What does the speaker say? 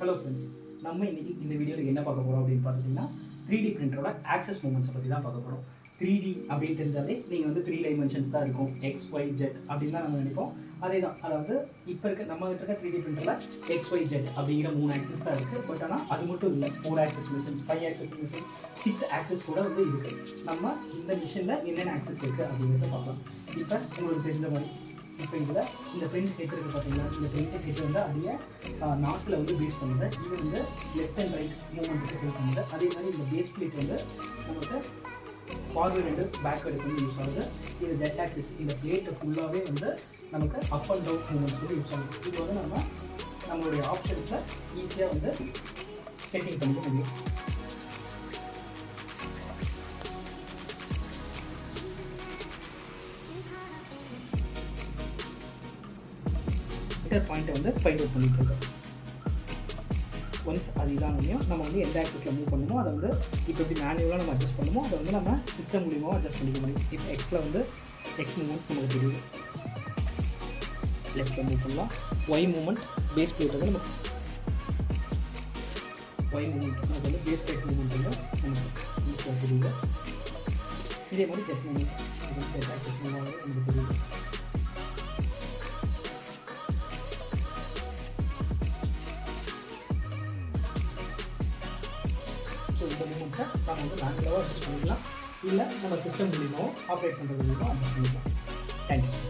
Hello friends, நம்ம இன்னைக்கு இந்த வீடியோவில் என்ன பார்க்க போகிறோம் அப்படின்னு பார்த்துட்டிங்கன்னா 3D பிரிண்டரோட ஆக்சஸ் மூமெண்ட்ஸை பற்றி தான் பார்க்க போகிறோம். 3D அப்படின்னு தெரிஞ்சாலே நீங்கள் வந்து 3 டைமென்ஷன்ஸ் தான் இருக்கும், XYZ அப்படின்னு தான் நம்ம நினைப்போம். அதே தான், அதாவது இப்போ நம்ம கிட்ட இருக்க 3D பிரிண்டரில் XYZ அப்படிங்கிற 3 ஆக்சஸ் தான் இருக்குது. பட் ஆனால் அது மட்டும் இல்லை, 4 access machines, 5 access machines, 6 access கூட வந்து இருக்குது. நம்ம இந்த மிஷினில் என்னென்ன ஆக்சஸ் இருக்குது அப்படிங்கிறத பார்க்கலாம். இப்போ உங்களுக்கு தெரிஞ்ச மாதிரி இப்போ இதில் இந்த பிரிண்ட் ஹெட் இருக்குது பார்த்தீங்கன்னா, இந்த பிரிண்ட் ஹெட் வந்து அப்படியே நாஸில் வந்து பேஸ் பண்ணுது. இது வந்து லெஃப்ட் அண்ட் ரைட் மூவ்மெண்ட்டுக்கு ஹெல்ப் பண்ணுது. அதே மாதிரி இந்த பேஸ் பிளேட் வந்து நமக்கு ஃபார்வர்ட் அண்டு பேக்வேர்டுக்கு வந்து யூஸ் ஆகுது. இது ஜெட் ஆக்சிஸ், இந்த பிளேட்டை ஃபுல்லாகவே வந்து நமக்கு அப் அண்ட் டவுன் மூவ்மெண்ட்ஸ் வந்து யூஸ் ஆகுது. இது வந்து நம்மளுடைய ஆப்ஷன்ஸை ஈஸியாக வந்து செட்டிங் பண்ணிக்க முடியும். பாயிண்ட்டை வந்து ஃபைண்ட் அவுட் பண்ணிட்டு இருக்கோம். ஒன்ஸ் அது இதான் முடியும், நம்ம வந்து எந்த ஆக்சஸில் மூவ் பண்ணுமோ அதை வந்து இப்போ எப்படி மேனுவலாக நம்ம அட்ஜஸ்ட் பண்ணுமோ அதை வந்து நம்ம சிஸ்டம் மூலியமாக அட்ஜஸ்ட் பண்ணிக்க முடியும். இப்போ எக்ஸில் வந்து எக்ஸ் மூவ்மெண்ட் நமக்கு தெரியுது, லெஃப்ட்டில் மூவ் பண்ணலாம். ஒய் மூவ்மெண்ட் பேஸ் பிளேட் வந்து நமக்கு ஒய் மூவ்மெண்ட் நமக்கு வந்து பேஸ் பிளேட் மூவ்மெண்ட் வந்து நமக்கு ஈஸியாக தெரியுது. இதே மாதிரி செட் மூவ்மெண்ட் ஆக்சஸ் மூவ்மெண்ட் நமக்கு தெரியுது. ஸோ இந்த மூமெண்ட்ஸை நம்ம வந்து மேனுவலாக அட்ஜஸ்ட் பண்ணிக்கலாம், இல்லை நம்ம சிஸ்டம் மூலியமாகவும் ஆப்ரேட் பண்ணுறது மூலியமாக அட்ஜஸ்ட் பண்ணிக்கலாம். தேங்க்யூ.